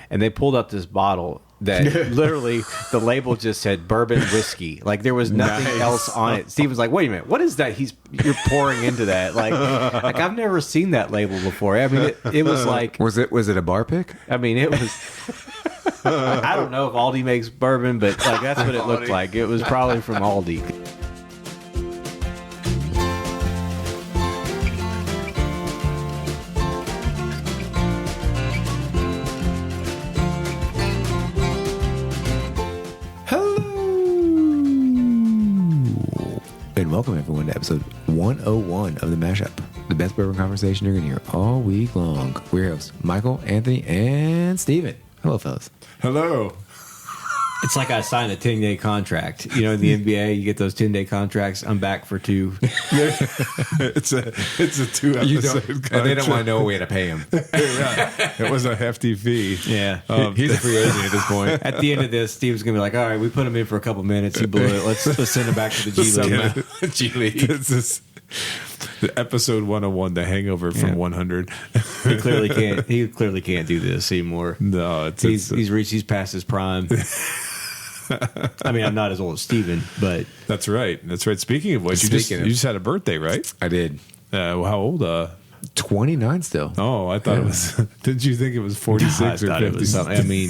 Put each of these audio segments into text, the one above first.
and they pulled up this bottle that literally the label just said bourbon whiskey. Like there was nothing else on it. Steve was like, "Wait a minute, what is that? You're pouring into that? Like I've never seen that label before. I mean, it was like, was it a bar pick? I mean, it was. I don't know if Aldi makes bourbon, but like that's what it looked like. It was probably from Aldi. And welcome everyone to episode 101 of The Mashup, the best bourbon conversation you're going to hear all week long. We're your hosts, Michael, Anthony, and Steven. Hello, fellas. Hello. It's like I signed a 10-day contract. You know, in the NBA, you get those 10-day contracts. I'm back for 2. It's a 2-episode contract. And they don't want to know a way to pay him. Yeah, it was a hefty fee. Yeah. He's a free agent at this point. At the end of this, Steve's going to be like, all right, we put him in for a couple minutes. He blew it. Let's send him back to the G League. G League. This is the episode 101, the hangover from 100. He clearly can't do this anymore. No, he's past his prime. I mean, I'm not as old as Steven, but That's right. Speaking of which, you just had a birthday, right? I did. How old? 29 still. Oh, I thought it was. Did you think it was 46 or 50? I mean,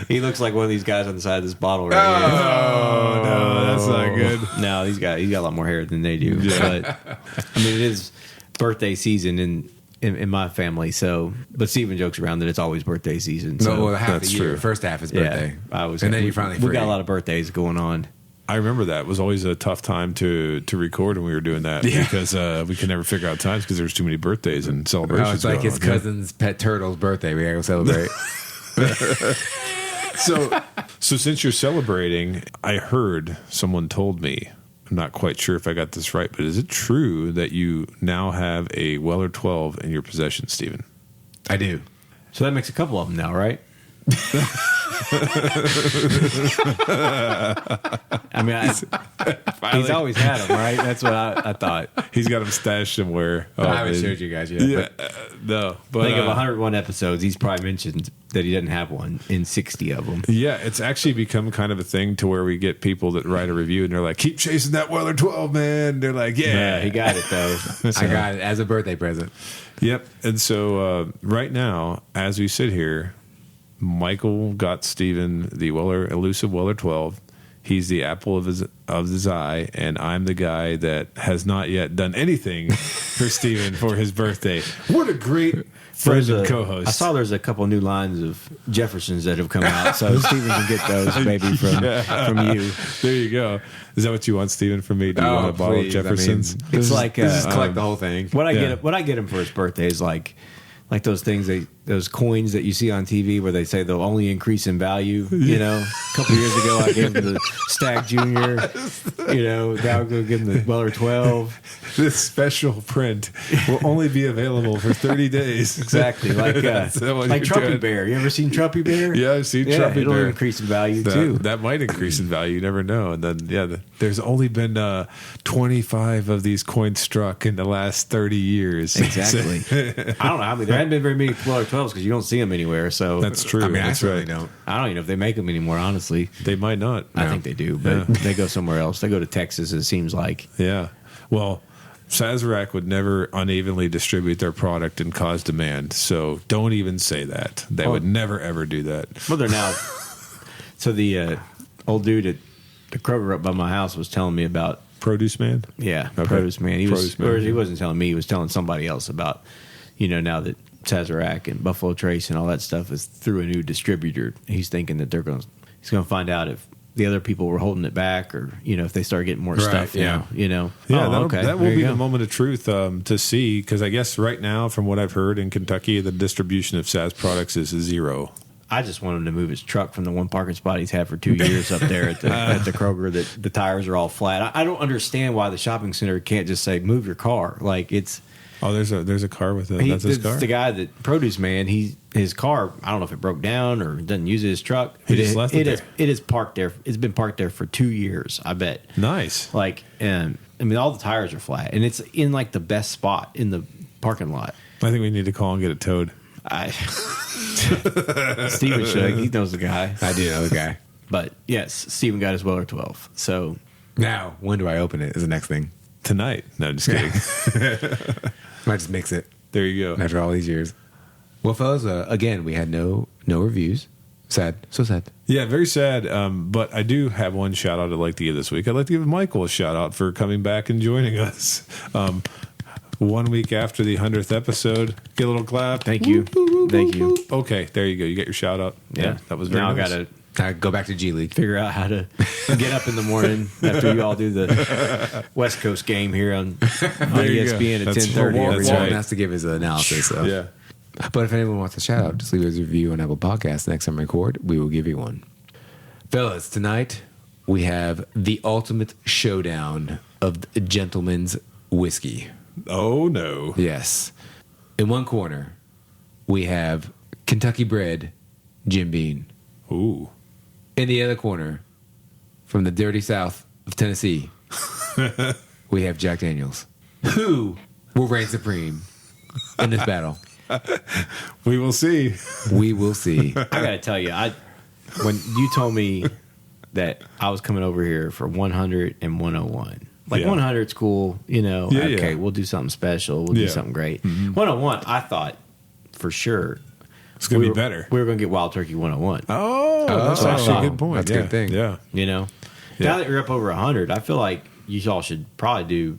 he looks like one of these guys on the side of this bottle right here. Oh, no, that's not good. No, he's got a lot more hair than they do. Yeah. But I mean, it is birthday season in my family. So, but Steven jokes around that it's always birthday season. So No, well, half that's the year. true. First half is birthday. Yeah, and then you finally we got a lot of birthdays going on. I remember that. It was always a tough time to record when we were doing that because we could never figure out times because there was too many birthdays and celebrations. Oh, it's like his cousin's pet turtle's birthday. We gotta go celebrate. So since you're celebrating, I heard someone told me, I'm not quite sure if I got this right, but is it true that you now have a Weller 12 in your possession, Stephen? I do. So that makes a couple of them now, right? I mean, he's always had them, right? That's what I thought. He's got them stashed somewhere. I haven't showed you guys yet. Yeah, no. But Think of 101 episodes. He's probably mentioned that he doesn't have one in 60 of them. yeah, it's actually become kind of a thing to where we get people that write a review and they're like, keep chasing that Weller 12, man. They're like, yeah. He got it, though. I got it as a birthday present. Yep. And so right now, as we sit here, Michael got Steven the elusive Weller 12. He's the apple of his eye, and I'm the guy that has not yet done anything for Steven for his birthday. What a great friend and co-host. I saw there's a couple new lines of Jeffersons that have come out, so Steven can get those maybe from you. There you go. Is that what you want, Steven, from me? Do you want a bottle of Jeffersons? I mean, It's like just collect the whole thing. what I get him for his birthday is like those things those coins that you see on TV where they say they'll only increase in value. You know, a couple years ago I gave him the Stag Junior. You know, now I'm going to give him the Weller 12. This special print will only be available for 30 days. Exactly, like Trumpy Bear. You ever seen Trumpy Bear? Yeah, I've seen Trumpy it'll Bear. increase in value too. That might increase in value. You never know. And then, there's only been 25 of these coins struck in the last 30 years. Exactly. I don't know. I mean, there haven't been very many Weller 12s because you don't see them anywhere. So That's true. I mean, That's I certainly right. don't. I don't even know if they make them anymore. Honestly, They might not. I think they do, but they go somewhere else. They go to Texas. It seems like. Yeah. Well, Sazerac would never unevenly distribute their product and cause demand. So don't even say that. They would never, ever do that. Well, they're now. So the old dude at the Kroger up by my house was telling me about. Produce Man? Yeah, Okay. Produce Man. Produce Man, He yeah. wasn't telling me. He was telling somebody else about. Now that Sazerac and Buffalo Trace and all that stuff is through a new distributor, he's thinking that he's going to find out if the other people were holding it back, or if they start getting more stuff. Yeah. Yeah, That will be the moment of truth to see, because I guess right now, from what I've heard in Kentucky, the distribution of Saz products is 0. I just want him to move his truck from the one parking spot he's had for 2 years up there at the Kroger that the tires are all flat. I don't understand why the shopping center can't just say move your car. Like it's. Oh, there's a car with it. That's his car. The guy that Produce Man. His car. I don't know if it broke down or doesn't use his truck. He just left it there. It is parked there. It's been parked there for 2 years. I bet. Nice. Like, I mean, all the tires are flat, and it's in like the best spot in the parking lot. I think we need to call and get it towed. Steven should. He knows the guy. I do know the guy. But yes, Steven got his Weller 12. So Now, when do I open it is the next thing. Tonight. No, just kidding. Might just mix it There you go. after all these years. Well, fellas, again, we had no reviews. Sad. So sad. Yeah, very sad. But I do have one shout out I'd like to give this week. I'd like to give Michael a shout out for coming back and joining us. 1 week after the 100th episode. Get a little clap. thank you. Thank you. Okay, there you go. You get your shout out. Yeah, that was very now nice. I got to I go back to G League. figure out how to get up in the morning after you all do the West Coast game here on you go. ESPN at That's 10:30. Walton. every That's day. Walton has to give his analysis. So. Yeah. But if anyone wants a shout out, just leave us a review on Apple Podcasts. Next time we record, we will give you one. Fellas, tonight we have the ultimate showdown of the gentleman's whiskey. Oh, no. Yes. In one corner, we have Kentucky bred Jim Beam. Ooh. In the other corner, from the dirty south of Tennessee, we have Jack Daniels. Who will reign supreme in this battle? We will see. We will see. I got to tell you, when you told me that I was coming over here for 100 and 101, like Yeah. 100's cool, you know, Yeah, okay, yeah. we'll do something special, we'll do Yeah. something great. 101, I thought for sure It's going to we be were- better. We were going to get Wild Turkey 101. Oh, that's Oh, actually a good point. that's a yeah. good thing. Yeah. You know, Yeah. now that you're up over 100, I feel like you all should probably do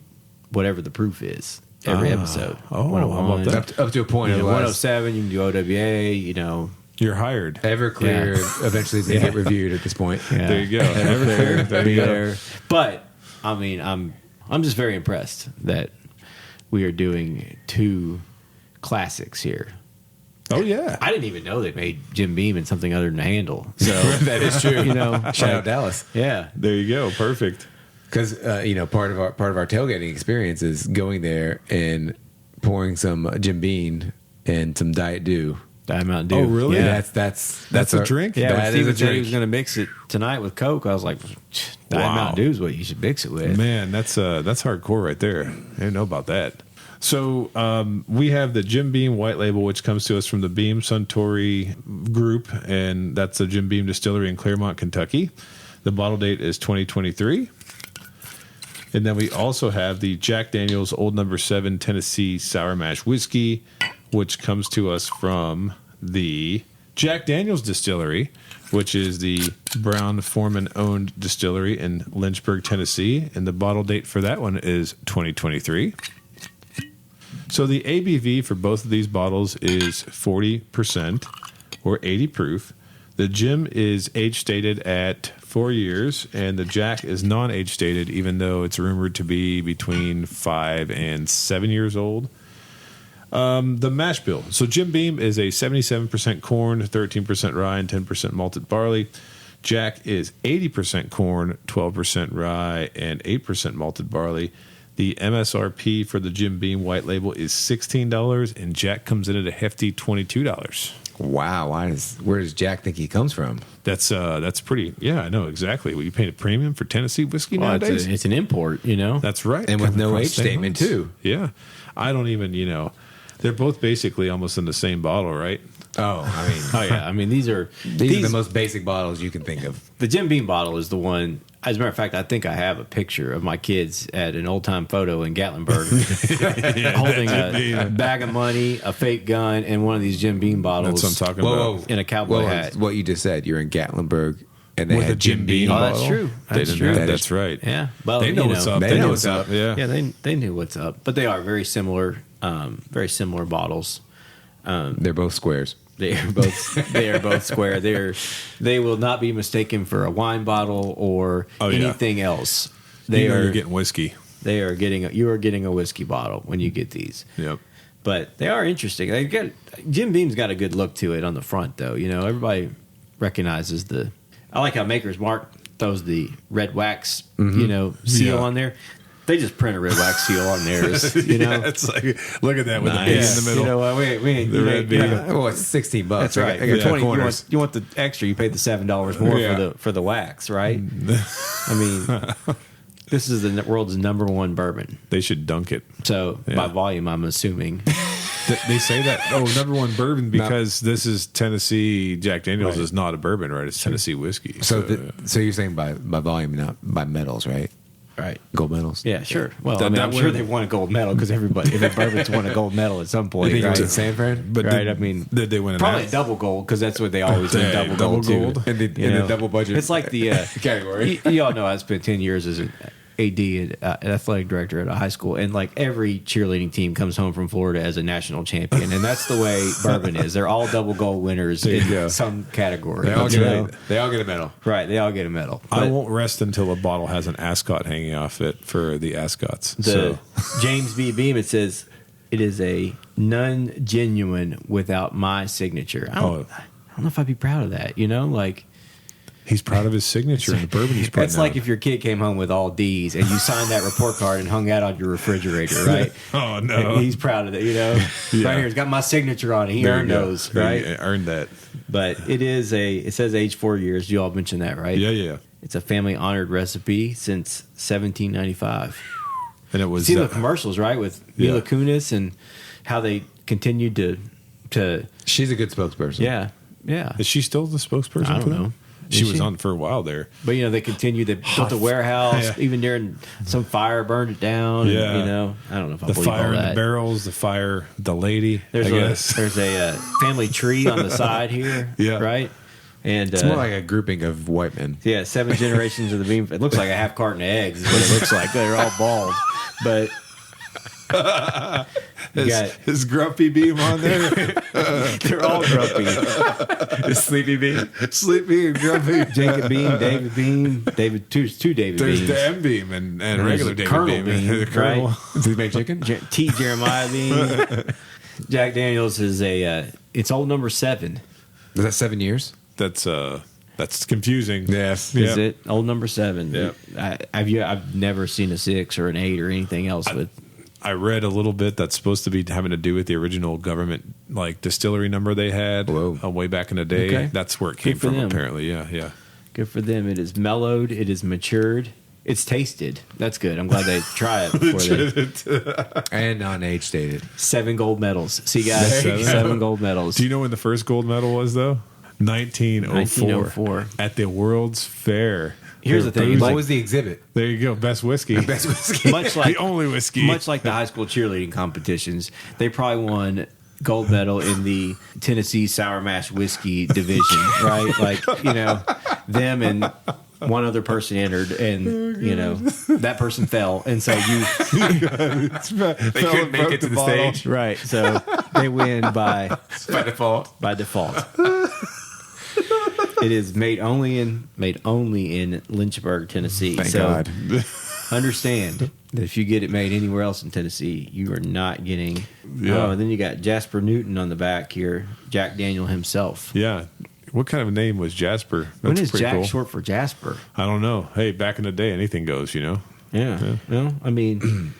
whatever the proof is every episode. Oh, how about 101, that? Up to a point. you know, Otherwise, 107, you can do OWA, you know. You're hired. Everclear eventually is going to get reviewed at this point. Yeah. There you go. Everclear. There Be you go. there. But I mean, I'm just very impressed that we are doing two classics here. Oh, yeah. I didn't even know they made Jim Beam in something other than a handle. So That is true. you know, Shout out Dallas. yeah, There you go. Perfect. Because part of our tailgating experience is going there and pouring some Jim Beam and some Diet Dew. Diet Mountain Dew. Oh, really? Yeah, That's a our- drink? yeah. That When is Steven a said he drink. was going to mix it tonight with Coke, I was like, Diet Wow. Mountain Dew is what you should mix it with. Man, that's hardcore right there. I didn't know about that. So we have the Jim Beam White Label, which comes to us from the Beam Suntory Group, and that's the Jim Beam Distillery in Claremont, Kentucky. The bottle date is 2023. And then we also have the Jack Daniels Old No. 7 Tennessee Sour Mash Whiskey, which comes to us from the Jack Daniels Distillery, which is the Brown Foreman-owned distillery in Lynchburg, Tennessee. And the bottle date for that one is 2023. So the ABV for both of these bottles is 40% or 80 proof. The Jim is age stated at 4 years, and the Jack is non-age stated, even though it's rumored to be between 5 and 7 years old. The mash bill. So Jim Beam is a 77% corn, 13% rye, and 10% malted barley. Jack is 80% corn, 12% rye, and 8% malted barley. The MSRP for the Jim Beam White Label is $16, and Jack comes in at a hefty $22. Wow. Where does Jack think he comes from? That's pretty. Yeah, I know exactly. Well, you paying a premium for Tennessee whiskey Well, nowadays. it's an import, you know. That's right, And with Coming no across age state statement, lines. too. Yeah, I don't even. They're both basically almost in the same bottle, right? Oh, I mean, Oh yeah, I mean these are the most basic bottles you can think of. the Jim Beam bottle is the one. As a matter of fact, I think I have a picture of my kids at an old time photo in Gatlinburg holding a bag of money, a fake gun, and one of these Jim Beam bottles. That's what I'm talking about. In a cowboy Whoa, hat. what you just said. You're in Gatlinburg, and they With had a Jim Beam Oh, that's bottle? true. They That's didn't true. know. That's right. Yeah, well, They know you what's up. They know what's up. Yeah. Yeah, they knew what's up, but they are very similar bottles. They're both squares. They are both square. They will not be mistaken for a wine bottle or Oh, yeah. anything else. You're getting whiskey. You are getting a whiskey bottle when you get these. Yep. But they are interesting. Jim Beam's got a good look to it on the front, though. You know, everybody recognizes the. I like how Maker's Mark throws the red wax, seal Yeah. on there. They just print a red wax seal on theirs. You know, Yeah, it's like, look at that with the big in the middle. You know, we ain't The red beam. Well, it's $16. That's right. I got 20, corners. you want the extra? You paid the $7 more Yeah. for the wax, right? I mean, this is the world's #1 bourbon. They should dunk it. So Yeah. by volume, I'm assuming. They say that number one bourbon because this is Tennessee. Jack Daniels is not a bourbon, right? It's Tennessee whiskey. So you're saying by volume, not by medals, right? Right. Gold medals. Yeah, sure. Well, That I'm sure win- they won a gold medal because every bourbon's won a gold medal at some point. You think Right? it was at San Fran? But Right, did, I mean, did they win an probably a ath- double gold because that's what they always do. Dang, Double gold, double gold? too. In the You know? double budget It's like the category. y'all know I spent 10 years as an AD, an athletic director at a high school, and like every cheerleading team comes home from Florida as a national champion, and that's the way bourbon is. They're all double gold winners There you in go. some category. They all you know? get a medal. Right, they all get a medal. I But won't rest until a bottle has an ascot hanging off it for the ascots. the So James B. Beam, it says it is a non-genuine without my signature. I don't know if I'd be proud of that. You know, like he's proud of his signature and the bourbon he's putting it's like out. if your kid came home with all D's and you signed that report card and hung out on your refrigerator, right? Oh, no. And he's proud of that, you know. Yeah. Right here, it's got my signature on it. He There you earned go. those, There right? you earned that. But it says age 4 years. You all mentioned that, right? Yeah. It's a family honored recipe since 1795. And it was See the commercials, right, with Yeah. Mila Kunis and how they continued to She's a good spokesperson. yeah. Is she still the spokesperson? I don't for them? know. She Is was she? on for a while there. But you know they continued. They built a warehouse, Yeah. even during some fire burned it down. Yeah. And, you know, I don't know if I The believe fire all in that. the barrels, the fire, the lady. There's I a guess. there's a family tree on the side here. Yeah. Right. And It's more like a grouping of white men. yeah, 7 generations of the Beam. It looks like a half carton of eggs. Is what it looks like. They're all bald, but. You got, Is Grumpy Beam on there? they're all grumpy. Sleepy Beam. Sleepy and Grumpy. Jacob Beam, David Beam, two David There's Beams. the M Beam and There's regular the David Colonel Beam. Beam, The Colonel. right? Does he make chicken? T. Jeremiah Beam. Jack Daniels is it's old number 7. Was that 7 years? That's confusing. Yes. Is it old number 7? Yep. I've never seen a 6 or an 8 or anything else with. I read a little bit that's supposed to be having to do with the original government like distillery number they had way back in the day. Okay. That's where it came Good for from. them. Apparently, yeah. Good for them. It is mellowed. It is matured. It's tasted. That's good. I'm glad they try it before they. And non-age stated. 7 gold medals. See, guys, There you go. 7 gold medals. Do you know when the first gold medal was though? 1904. 1904. At the World's Fair. Here's the thing. What was the exhibit? There you go. Best whiskey. Best whiskey. Much like the only whiskey. Much like the high school cheerleading competitions, they probably won gold medal in the Tennessee Sour Mash Whiskey division, right? Like, you know, them and one other person entered, and, you know, that person fell. And so you. They couldn't make it to the stage. Right. So they win by default. By default. It is made only in Lynchburg, Tennessee. Thank so God. understand that if you get it made anywhere else in Tennessee, you are not getting. Yeah. Oh, and then you got Jasper Newton on the back here, Jack Daniel himself. Yeah. What kind of a name was Jasper? That's When is pretty Jack cool. short for Jasper? I don't know. Hey, back in the day, anything goes, you know? Yeah. Well, I mean,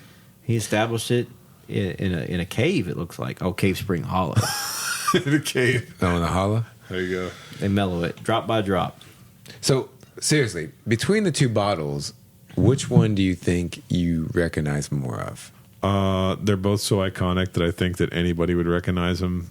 he established it in a cave. It looks like Cave Spring Hollow. the cave. Oh, in the holla. There you go. They mellow it drop by drop. So, seriously, between the two bottles, which one do you think you recognize more of? They're both so iconic that I think that anybody would recognize them.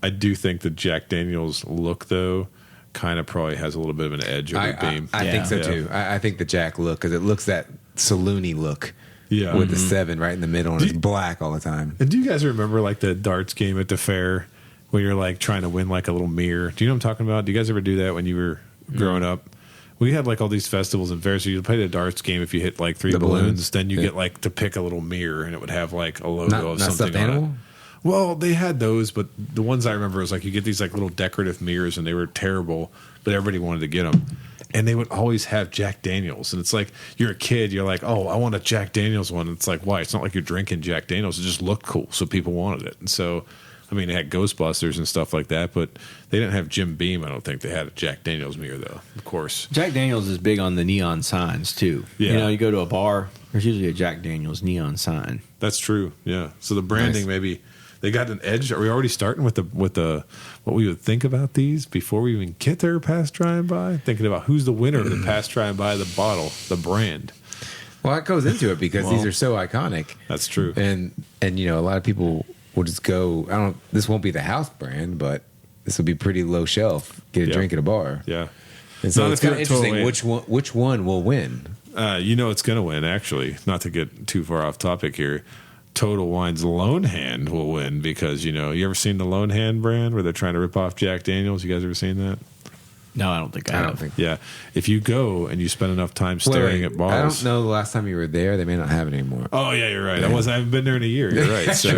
I do think that Jack Daniel's look, though, kind of probably has a little bit of an edge over Beam. I think so, too. I think the Jack look, because it looks that saloony look. Yeah. With the 7 right in the middle, and it's black all the time. And do you guys remember like the darts game at the fair when you're like trying to win like a little mirror? Do you know what I'm talking about? Do you guys ever do that when you were growing up? We had like all these festivals and fairs. So you play the darts game. If you hit like 3 The balloons? then you Yeah. get like to pick a little mirror, and it would have like a logo Not of stuffed something on animal? it. Well, they had those, but the ones I remember was like you get these like little decorative mirrors, and they were terrible, but everybody wanted to get them. And they would always have Jack Daniels. And it's like, you're a kid, you're like, oh, I want a Jack Daniels one. And it's like, why? It's not like you're drinking Jack Daniels. It just looked cool, so people wanted it. And so, I mean, they had Ghostbusters and stuff like that, but they didn't have Jim Beam. I don't think they had a Jack Daniels mirror, though, of course. Jack Daniels is big on the neon signs, too. Yeah. You know, you go to a bar, there's usually a Jack Daniels neon sign. That's true, yeah. So the branding, maybe they got an edge. Are we already starting with the what we would think about these before we even get there past try and buy? Thinking about who's the winner of the past try and buy, the bottle, the brand. Well, it goes into it because these are so iconic. That's true. And you know, a lot of people we'll just go. I don't. This won't be the house brand, but this will be pretty low shelf. Get a Yeah. drink at a bar. Yeah. And so No, it's it's kind of gonna interesting totally- which one will win. You know it's going to win, actually. Not to get too far off topic here. Total Wine's Lone Hand will win because, you ever seen the Lone Hand brand where they're trying to rip off Jack Daniels? You guys ever seen that? No, I don't think I I have. don't think. Yeah. If you go and you spend enough time staring at bars. I don't know the last time you were there. They may not have it anymore. Oh, yeah, you're right. Yeah. I haven't been there in a year. You're right. So,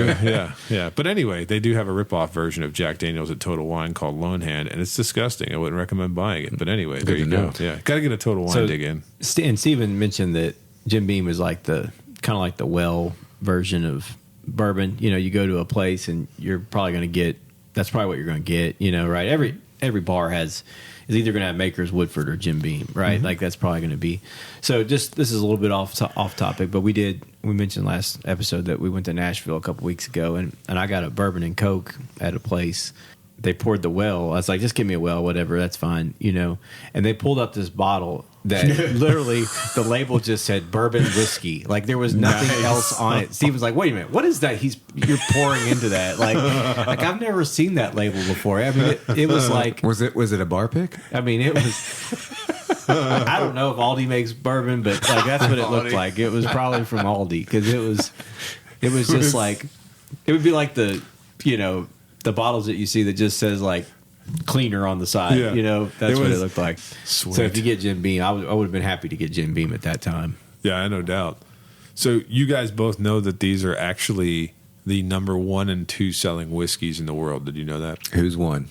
yeah. But anyway, they do have a rip-off version of Jack Daniels at Total Wine called Lone Hand, and it's disgusting. I wouldn't recommend buying it. But anyway, there you to go. know. Yeah. Got to get a Total Wine So- dig in. And Steven mentioned that Jim Beam is like the kind of like the well version of bourbon. You go to a place and you're probably going to get. That's probably what you're going to get. Right? Every bar is either going to have Maker's, Woodford, or Jim Beam. Right? Like that's probably going to be. So this is a little bit off topic, but we mentioned last episode that we went to Nashville a couple weeks ago, and I got a bourbon and Coke at a place. They poured the well. I was like, just give me a well, whatever, that's fine, And they pulled up this bottle that literally the label just said bourbon whiskey. Like there was nothing else on it. Steve was like, wait a minute, what is that? You're pouring into that. Like I've never seen that label before. I mean, it was like, Was it a bar pick? I mean, it was. I don't know if Aldi makes bourbon, but like that's what it looked like. It was probably from Aldi because it was just like it would be like the bottles that you see that just says like cleaner on the side. Yeah. That's what it was looked like. sweet. So if you get Jim Beam, I would have been happy to get Jim Beam at that time. Yeah, no doubt. So you guys both know that these are actually the number 1 and 2 selling whiskeys in the world. Did you know that? Who's won?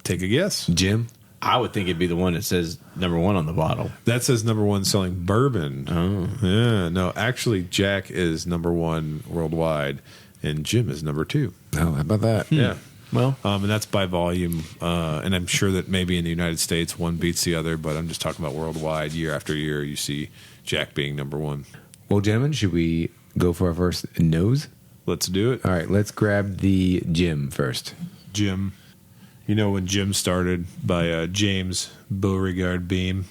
Take a guess. Jim? I would think it'd be the one that says number 1 on the bottle. That says number 1 selling bourbon. Oh. Yeah, no, actually Jack is number 1 worldwide and Jim is number 2. Oh, how about that? Yeah. Well, And that's by volume. And I'm sure that maybe in the United States one beats the other, but I'm just talking about worldwide. Year after year, you see Jack being number 1. Well, gentlemen, should we go for our first nose? Let's do it. All right, let's grab the Jim first. Jim. When Jim started by James Beauregard Beam,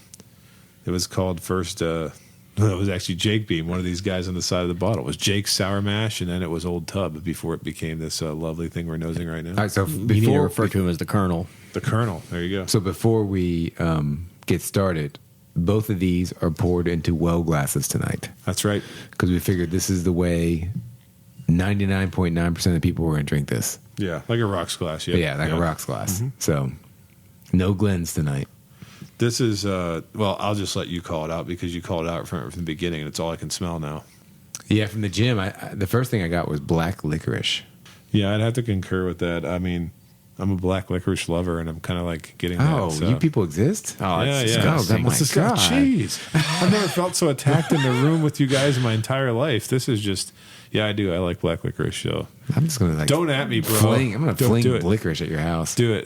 it was called first, it was actually Jake Beam, one of these guys on the side of the bottle. It was Jake Sour Mash, and then it was Old Tub before it became this lovely thing we're nosing right now. All right, so you need to before refer to him as the Colonel. The Colonel. There you go. so before we get started, both of these are poured into well glasses tonight That's right. because we figured this is the way 99.9% of the people were going to drink this. Yeah, like a rocks glass. Yep. Yeah, like a rocks glass. So no Glens tonight. This is, I'll just let you call it out because you called it out from the beginning, and it's all I can smell now. Yeah, from the Jim, the first thing I got was black licorice. Yeah, I'd have to concur with that. I mean, I'm a black licorice lover, and I'm kind of like getting that. Oh, so. you people exist? Oh, Yeah, it's yeah. disgusting. Oh, What's this? God. Jeez. I've never felt so attacked in the room with you guys in my entire life. This is just, I do. I like black licorice, so. I'm just going to Don't at me, bro. I'm going to Don't fling do it. licorice at your house. Do it.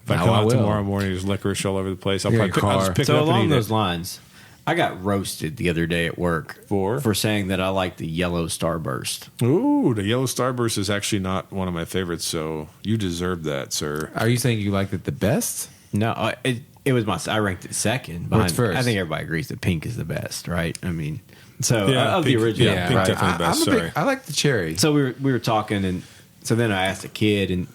If I No, come I out will. tomorrow morning, there's licorice all over the place. I'll You're probably in your I'll car. just pick it So up and along eat those it. lines, I got roasted the other day at work For saying that I like the yellow starburst. Ooh, the yellow starburst is actually not one of my favorites, so you deserve that, sir. Are you saying you liked it the best? No, it was I ranked it second. What's behind- first? I think everybody agrees that pink is the best, right? I mean, so Yeah, of pink- the original, yeah, pink right? definitely best. Sorry. I like the cherry. So we were talking, and so then I asked a kid, and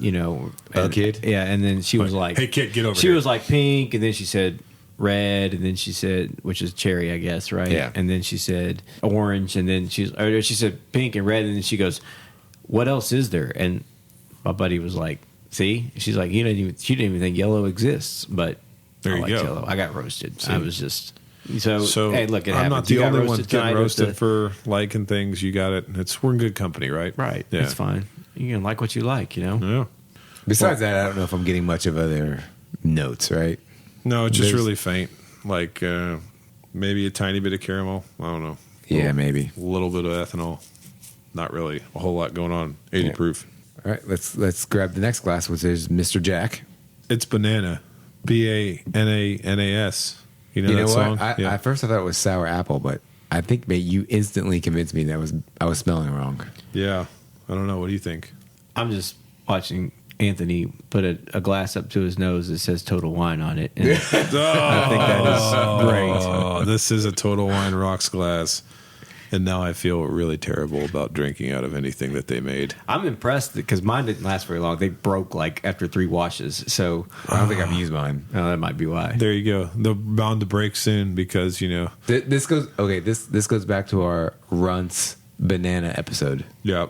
A kid? yeah, and then she was like, "Hey, kid, get over She here." was like pink, and then she said red, and then she said, which is cherry, I guess, right? Yeah. And then she said orange, and then she said pink and red, and then she goes, "What else is there?" And my buddy was like, "See," she's like, she didn't even think yellow exists, but There I you like go. yellow. I got roasted. See? I was just so. Hey, look, it I'm happens. not You the got only one roasted getting tonight with roasted the- for liking things. You got it. We're in good company, right? right. Yeah. It's fine. You can like what you like, Yeah. Besides that, I don't know if I'm getting much of other notes, right? No, it's just There's- really faint. Like maybe a tiny bit of caramel. I don't know. Yeah, maybe. A little bit of ethanol. Not really a whole lot going on. 80 Yeah. proof. All right, let's grab the next glass, which is Mr. Jack. It's banana. BANANAS. You know You that know song? what? At first I thought it was sour apple, but I think you instantly convinced me that I was smelling wrong. Yeah. I don't know. What do you think? I'm just watching Anthony put a glass up to his nose that says Total Wine on it. And I think that is great. Oh, this is a Total Wine Rocks glass. And now I feel really terrible about drinking out of anything that they made. I'm impressed because mine didn't last very long. They broke like after 3 washes. So I don't think I've used mine. oh, that might be why. There you go. They're bound to break soon because, This goes back to our Runts banana episode. yeah,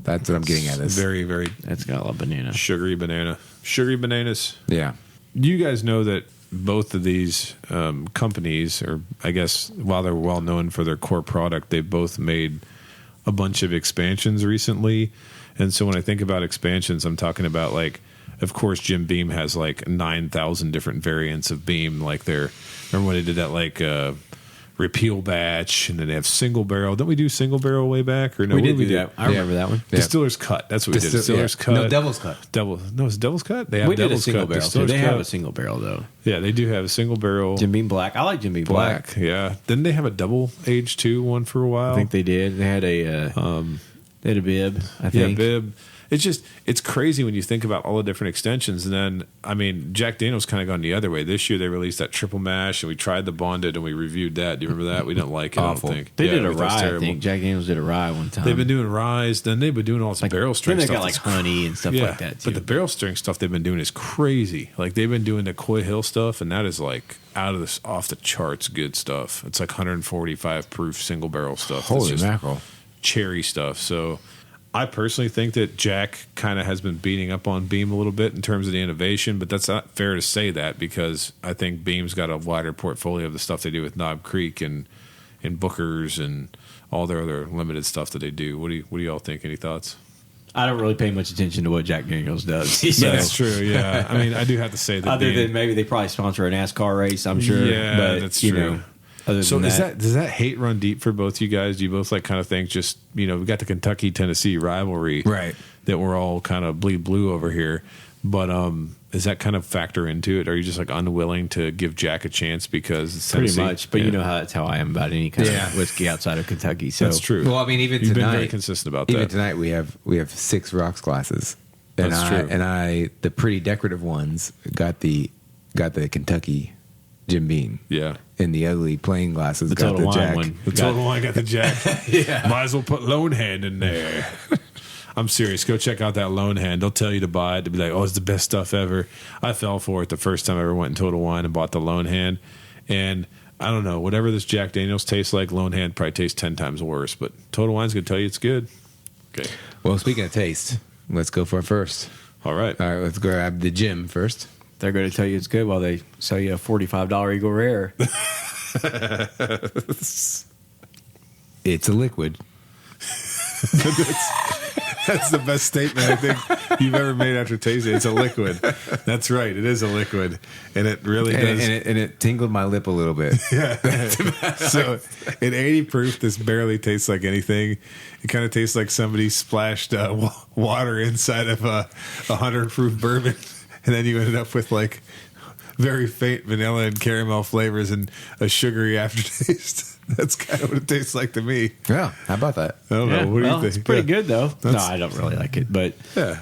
That's what I'm getting at. This. very, very That's got a lot of banana. sugary banana. Sugary bananas. Yeah. You guys know that both of these companies, or I guess while they're well known for their core product, they've both made a bunch of expansions recently. And so when I think about expansions, I'm talking about like, of course, Jim Beam has like 9,000 different variants of Beam. Like remember when they did that like repeal batch, and then they have single barrel. Don't we do single barrel way back? Or no, We what did we do that. I remember that one. Yeah. Distiller's Cut. That's what we did. Distiller's Cut. No, Devil's Cut. It's Devil's Cut. They have We did a Devil's single Cut. barrel. So Distiller's they have Cut. a single barrel though. Yeah, they do have a single barrel. Jim Beam Black. I like Jim Beam Black. Black. Yeah. Didn't they have a double age too one for a while? I think they did. They had a bib. I think. Yeah, bib. It's crazy when you think about all the different extensions. And then, I mean, Jack Daniel's kind of gone the other way. This year they released that triple mash, and we tried the bonded, and we reviewed that. Do you remember that? We didn't like it. Awful. I don't think They did Yeah, a we thought it was rye. I terrible. think Jack Daniels did a rye one time. They've been doing ryes. Then they've been doing all this barrel Then strength they stuff. got like that's- honey and stuff like that too. But the barrel strength stuff they've been doing is crazy. Like they've been doing the Coy Hill stuff, and that is like off the charts good stuff. It's like 145 proof single barrel stuff. It's Holy just mackerel. cherry stuff. So I personally think that Jack kind of has been beating up on Beam a little bit in terms of the innovation, but that's not fair to say that because I think Beam's got a wider portfolio of the stuff they do with Knob Creek and Booker's and all their other limited stuff that they do. What do y'all think? Any thoughts? I don't really pay much attention to what Jack Daniels does. That's true. Yeah, I mean, I do have to say that. Other than maybe they probably sponsor a NASCAR race, I'm sure. Yeah, but, that's you true. know, other So than does that hate run deep for both you guys? Do you both like kind of think just we got the Kentucky Tennessee rivalry, Right. That we're all kind of bleed blue over here, but does that kind of factor into it? Are you just like unwilling to give Jack a chance because it's pretty Tennessee? much. But Yeah. you know that's how I am about any kind Yeah. of whiskey outside of Kentucky. So That's true. Well, I mean, even You've tonight, been very consistent about even that. tonight we have 6 rocks glasses. And That's true. I the pretty decorative ones got the Kentucky Jim Beam. Yeah. And the ugly plain glasses The got Total the Wine Jack. one. The total one got the Jack. Yeah. Might as well put Lone Hand in there. I'm serious. Go check out that Lone Hand. They'll tell you to buy it. To be like, oh, it's the best stuff ever. I fell for it the first time I ever went in Total Wine and bought the Lone Hand. And I don't know, whatever this Jack Daniels tastes like, Lone Hand probably tastes 10 times worse. But Total Wine's going to tell you it's good. Okay. Well, speaking of taste, let's go for it first. All right. All right, let's grab the Jim first. they're going to tell you it's good while they sell you a $45 Eagle Rare. It's a liquid. That's the best statement I think you've ever made after tasting. It's a liquid. That's right. It is a liquid. And it really does. And it tingled my lip a little bit. So at 80 proof, this barely tastes like anything. It kind of tastes like somebody splashed water inside of a 100 proof bourbon, and then you ended up with like very faint vanilla and caramel flavors and a sugary aftertaste. That's kind of what it tastes like to me. Yeah, how about that? I don't know. What do you think? It's pretty good though. No, That's- I don't really like it, but Yeah.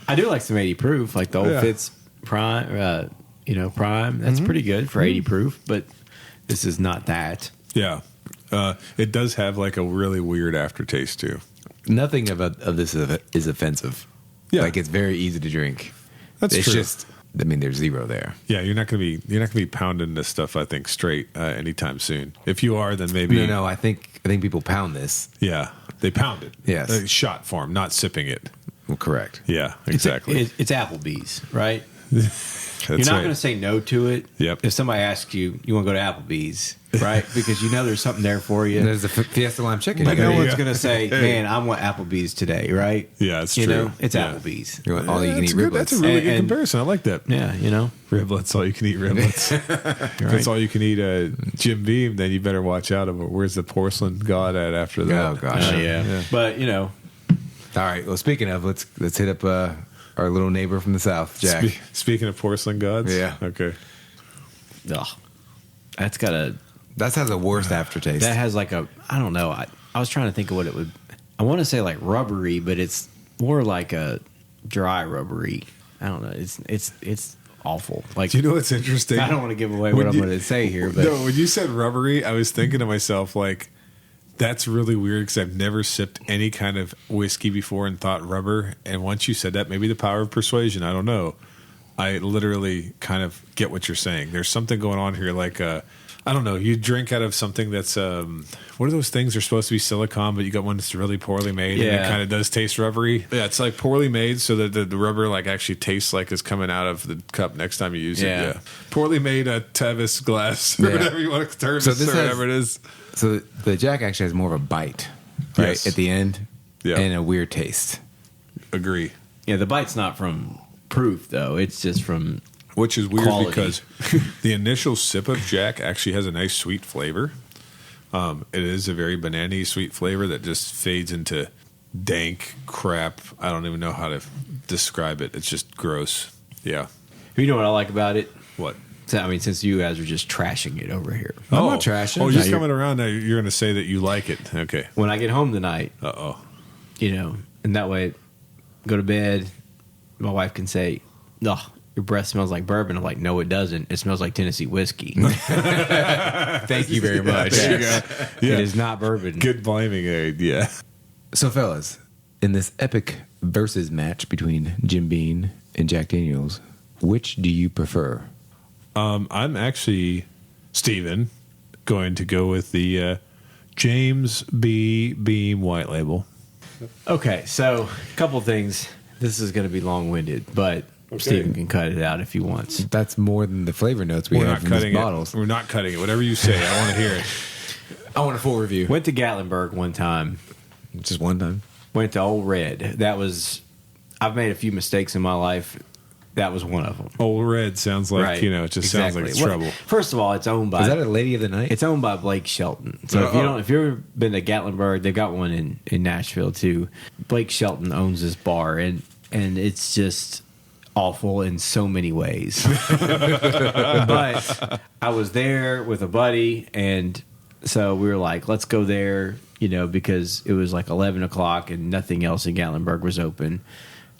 I do like some 80 proof, like the old Yeah. Fitz Prime. Prime. That's pretty good for 80 proof, but this is not that. Yeah. It does have like a really weird aftertaste too. Nothing of this is offensive. Yeah. Like it's very easy to drink. That's it's true. just, I mean, there's zero there. Yeah, you're not gonna be pounding this stuff. I think straight anytime soon. If you are, then maybe No, I think people pound this. Yeah, they pound it. Yes. Shot form, not sipping it. Well, correct. Yeah, exactly. It's Applebee's, right? That's You're not right. going to say no to it. Yep. If somebody asks you, you want to go to Applebee's, right? Because you know there's something there for you. There's the Fiesta Lime Chicken. But You no gotta one's eat. going to say, "Man, I want Applebee's today," right? Yeah, it's you true. know, it's Yeah. Applebee's. You want all you can eat That's good. riblets. That's a really good And- comparison. I like that. Yeah, you know. Riblets, all you can eat riblets. If that's all you can eat Jim Beam, then you better watch out. Where's the porcelain god at after that? Oh, gosh. Yeah. But you know, All right. Well, speaking of, let's hit up our little neighbor from the south, Jack. Speaking of porcelain gods, Yeah. Okay. ugh, that's got a That has the worst aftertaste. that has like a I don't know. I was trying to think of what it would. I want to say like rubbery, but it's more like a dry rubbery. I don't know. It's awful. Like Do you know what's interesting? I don't want to give away When what I'm you- going to say here, but No, when you said rubbery, I was thinking to myself like That's really weird because I've never sipped any kind of whiskey before and thought rubber. And once you said that, maybe the power of persuasion, I don't know. I literally kind of get what you're saying. There's something going on here like, I don't know, you drink out of something that's, what are those things? They're supposed to be silicone, but you got one that's really poorly made and it kind of does taste rubbery. Yeah, it's like poorly made so that the rubber like actually tastes like it's coming out of the cup next time you use it. Yeah. Poorly made Tevis glass or whatever you want to term it, or whatever it is. So the Jack actually has more of a bite, right? Yes. At the end, and a weird taste. Agree. Yeah, the bite's not from proof, though. It's just from which is weird quality. Because the initial sip of Jack actually has a nice sweet flavor. It is a very banana-y sweet flavor that just fades into dank crap. I don't even know how to describe it. It's just gross. Yeah. You know what I like about it? What? I mean, since you guys are just trashing it over here. I'm not trashing. Oh, just coming around now. You're going to say that you like it. Okay. When I get home tonight, and that way, go to bed, my wife can say, "Oh, your breath smells like bourbon." I'm like, "No, it doesn't. It smells like Tennessee whiskey." Thank you very much. There you go. Yeah. It is not bourbon. Good blaming aid. Yeah. So, fellas, in this epic versus match between Jim Beam and Jack Daniels, which do you prefer? I'm actually, Steven, going to go with the James B. Beam White Label. Okay, so a couple things. This is going to be long-winded, but Steven can cut it out if he wants. That's more than the flavor notes we have in these bottles. We're not cutting it. Whatever you say, I want to hear it. I want a full review. Went to Gatlinburg one time. Just one time? Went to Old Red. I've made a few mistakes in my life. That was one of them. Old Red sounds like, it just sounds like it's trouble. First of all, it's owned by... Is that a lady of the night? It's owned by Blake Shelton. So if you've ever been to Gatlinburg, they've got one in Nashville too. Blake Shelton owns this bar, and it's just awful in so many ways. But I was there with a buddy, and so we were like, let's go there, because it was like 11 o'clock and nothing else in Gatlinburg was open.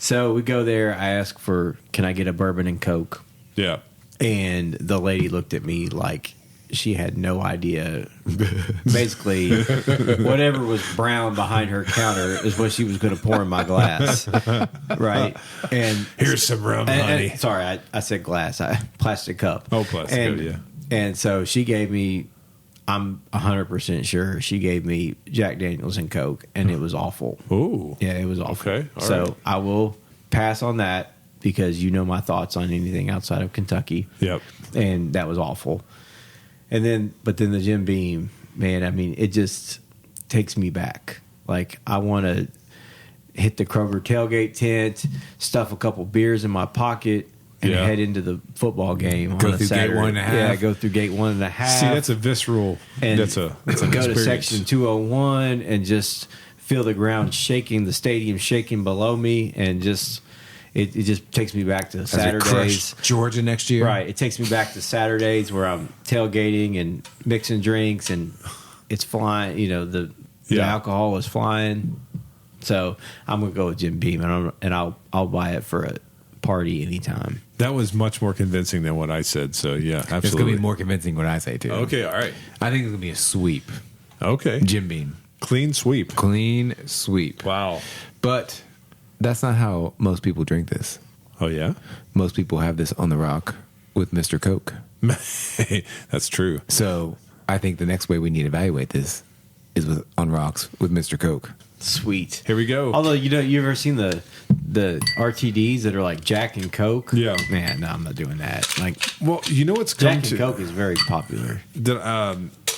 So we go there. I ask for, can I get a bourbon and Coke? Yeah. And the lady looked at me like she had no idea. Basically, whatever was brown behind her counter is what she was going to pour in my glass. Right? And here's some rum, honey. Sorry, I said glass. Plastic cup. Oh, plastic cup, yeah. And so she gave me, I'm 100% sure she gave me Jack Daniels and Coke, and it was awful. Ooh. Yeah, it was awful. Okay. All so right. I will pass on that because you know my thoughts on anything outside of Kentucky. Yep. And that was awful. But then the Jim Beam, man, I mean, it just takes me back. Like, I want to hit the Kroger tailgate tent, stuff a couple beers in my pocket, and head into the football game. Go on through Saturday. gate 1.5. Yeah, go through gate 1.5. See, that's a visceral. And That's an go experience. to section 201 and just feel the ground shaking, the stadium shaking below me, and just it just takes me back to Saturdays. Georgia next year, right? It takes me back to Saturdays where I'm tailgating and mixing drinks, and it's flying. The alcohol is flying. So I'm gonna go with Jim Beam, and I'll buy it for a party anytime. That was much more convincing than what I said. So yeah, absolutely. It's gonna be more convincing what I say too. Okay, all right. I think it's gonna be a sweep. Okay, Jim Beam, clean sweep. clean sweep. Wow. But that's not how most people drink this. Oh yeah. Most people have this on the rock with Mr. Coke. That's true. So I think the next way we need to evaluate this is with on rocks with Mr. Coke. Sweet. Here we go. Although you ever seen the RTDs that are like Jack and Coke? Yeah. Man, no, I'm not doing that. Like, Well, you know what's come Jack to and Coke is very popular.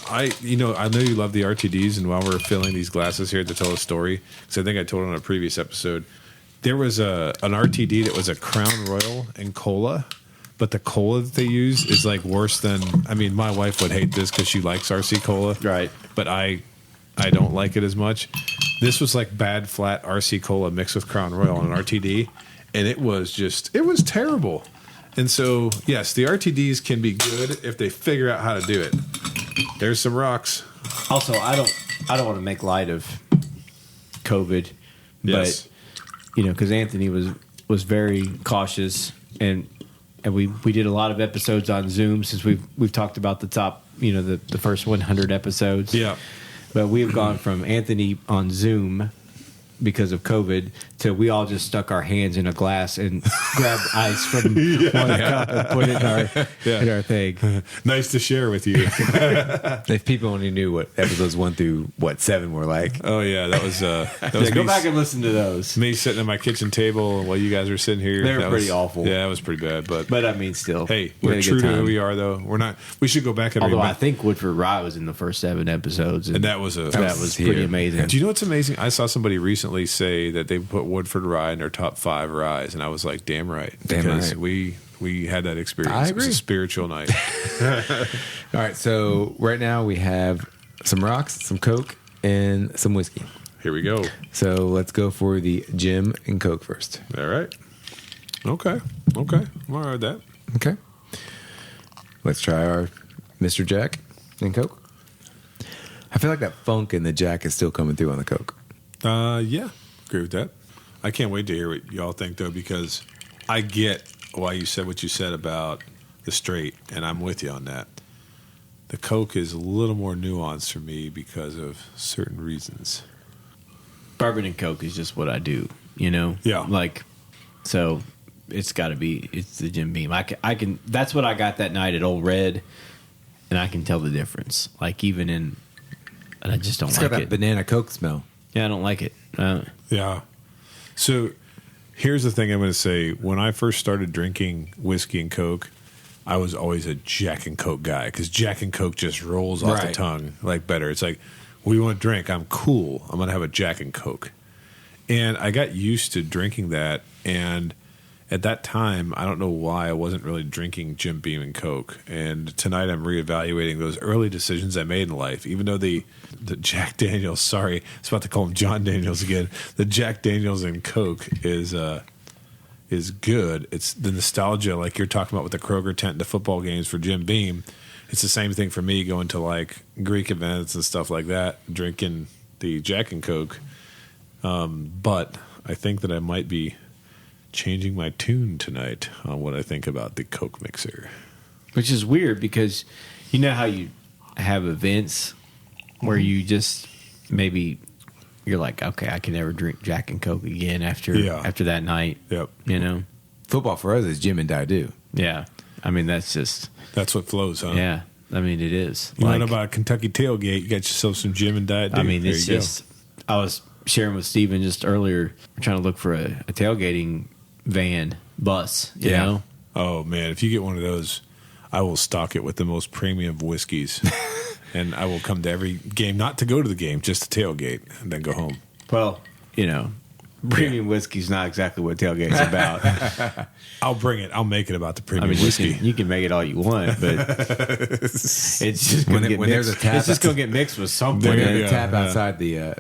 I know you love the RTDs, and while we're filling these glasses here to tell a story, because I think I told on a previous episode, there was an RTD that was a Crown Royal and cola, but the cola that they use is like worse than. I mean, my wife would hate this because she likes RC cola, Right. But I don't like it as much. This was like bad flat RC cola mixed with Crown Royal and an RTD, and it was terrible. And so, yes, the RTDs can be good if they figure out how to do it. There's some rocks. Also, I don't want to make light of COVID, Yes. but because Anthony was very cautious, and we did a lot of episodes on Zoom since we've talked about the top, the first 100 episodes. Yeah. But we've gone from Anthony on Zoom because of COVID to we all just stuck our hands in a glass and grabbed ice from one cup and put it in our thing. Nice to share with you. If people only knew what episodes 1 through 7 were like. Oh yeah, that was Go back and listen to those. me sitting at my kitchen table while you guys were sitting here. They were That pretty was, awful. Yeah, that was pretty bad. But I mean, still, hey, we had we're a true good to who time. we are, though. We're not. We should go back and Although I remember. think Woodford Rye was in the first 7 episodes, And that was pretty here. amazing. Do you know what's amazing? I saw somebody recently say that they put Woodford Rye in their top 5 ryes, and I was like, damn right. Damn Because right. we had that experience. I It was a agree. spiritual night. All right, so right now we have some rocks, some Coke, and some whiskey. Here we go. So let's go for the Jim and Coke first. All right. Okay. I'm all right with that. Okay. Let's try our Mr. Jack and Coke. I feel like that funk in the Jack is still coming through on the Coke. Yeah. Agree with that. I can't wait to hear what y'all think, though, because I get why you said what you said about the straight, and I'm with you on that. The Coke is a little more nuanced for me because of certain reasons. Bourbon and Coke is just what I do, you know? Yeah. Like, so it's got to be, it's the Jim Beam. I can, that's what I got that night at Old Red, and I can tell the difference. Like, even in, and I just don't It's like got that it. banana Coke smell. Yeah, I don't like it. Yeah. So here's the thing I'm going to say. When I first started drinking whiskey and Coke, I was always a Jack and Coke guy because Jack and Coke just rolls off the Right. tongue like better. It's like, what do you want to drink? I'm cool. I'm going to have a Jack and Coke. And I got used to drinking that. And at that time, I don't know why I wasn't really drinking Jim Beam and Coke. And tonight I'm reevaluating those early decisions I made in life. Even though the Jack Daniels, sorry, I was about to call him John Daniels again. The Jack Daniels and Coke is good. It's the nostalgia, like you're talking about with the Kroger tent and the football games for Jim Beam. It's the same thing for me going to like Greek events and stuff like that, drinking the Jack and Coke. But I think that I might be changing my tune tonight on what I think about the Coke mixer. Which is weird because you know how you have events where you just maybe you're like, okay, I can never drink Jack and Coke again after that night. Yep. You know? Football for us is Jim and Daidu. Yeah. I mean, that's just, That's what flows, huh? yeah. I mean, it is. You want about a Kentucky tailgate? You got yourself some Jim and Diet. I mean, There it's you go. just, I was sharing with Steven just earlier, we're trying to look for a tailgating van, bus, you Yeah. know? Oh man, if you get one of those, I will stock it with the most premium whiskeys, and I will come to every game, not to go to the game, just to tailgate and then go home. Well, you know, premium whiskey's not exactly what tailgate's about. I'll bring it. I'll make it about the I premium mean, whiskey. you can make it all you want, but it's just When going to it- get when mixed. there's a tap- It's just going to get mixed with something. When There there's you a go. tap outside the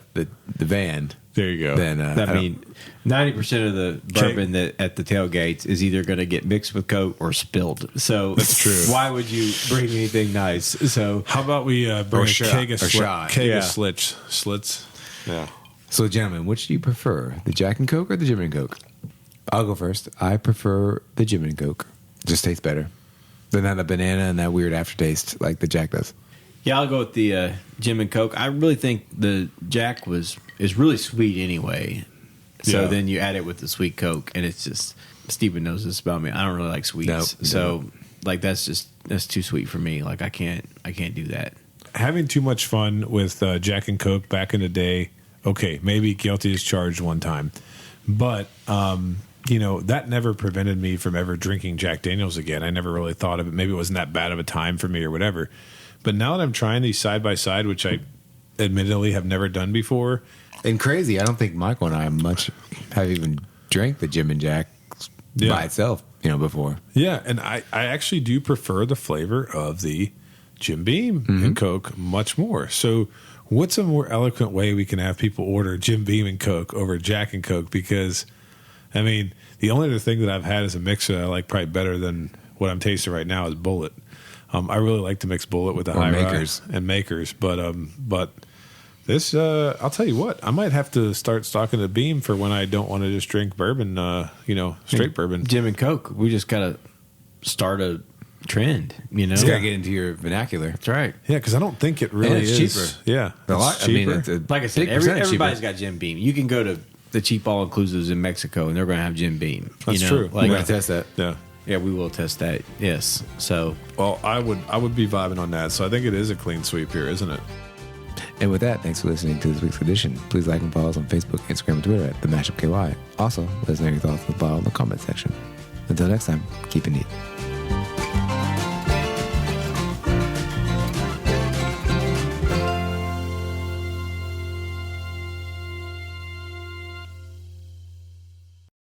van, There you go. then I mean, 90% of the bourbon that at the tailgates is either going to get mixed with Coke or spilled. So That's true. Why would you bring anything nice? So How about we bring Or a shot. keg of, Or shot. keg Yeah. of slits? Yeah. So, gentlemen, which do you prefer, the Jack and Coke or the Jim and Coke? I'll go first. I prefer the Jim and Coke. Just tastes better. Than that banana and that weird aftertaste like the Jack does. yeah, I'll go with the Jim and Coke. I really think the Jack is really sweet anyway. So Yeah. then you add it with the sweet Coke, and it's just Steven knows this about me. I don't really like sweets, Nope, so like that's too sweet for me. Like I can't do that. Having too much fun with Jack and Coke back in the day. Okay, maybe guilty as charged one time, but that never prevented me from ever drinking Jack Daniels again. I never really thought of it. Maybe it wasn't that bad of a time for me or whatever. But now that I'm trying these side by side, which I admittedly have never done before, And crazy, I don't think Michael and I have even drank the Jim and Jack by itself, before. yeah, and I actually do prefer the flavor of the Jim Beam and Coke much more. So what's a more eloquent way we can have people order Jim Beam and Coke over Jack and Coke? Because, I mean, the only other thing that I've had as a mixer that I like probably better than what I'm tasting right now is Bullet. I really like to mix Bullet with the Or High Makers. Rye and Makers, but this I'll tell you what, I might have to start stocking the Beam for when I don't want to just drink bourbon, straight bourbon. Jim and Coke. We just gotta start a trend. You know, It's got to get into your vernacular. that's right. Yeah, because I don't think it really it's is cheaper. Yeah, A lot. it's I mean, cheaper. it's a Like I said, big percentage everybody's cheaper. got Jim Beam. You can go to the cheap all inclusives in Mexico, and they're going to have Jim Beam. That's you know? true. Like, We're gonna test that. yeah. yeah, we will test that. Yes. So Well, I would be vibing on that. So I think it is a clean sweep here, isn't it? And with that, thanks for listening to this week's edition. Please like and follow us on Facebook, Instagram, and Twitter at The Mashup KY. Also, let us know your thoughts below in the comment section. Until next time, keep it neat.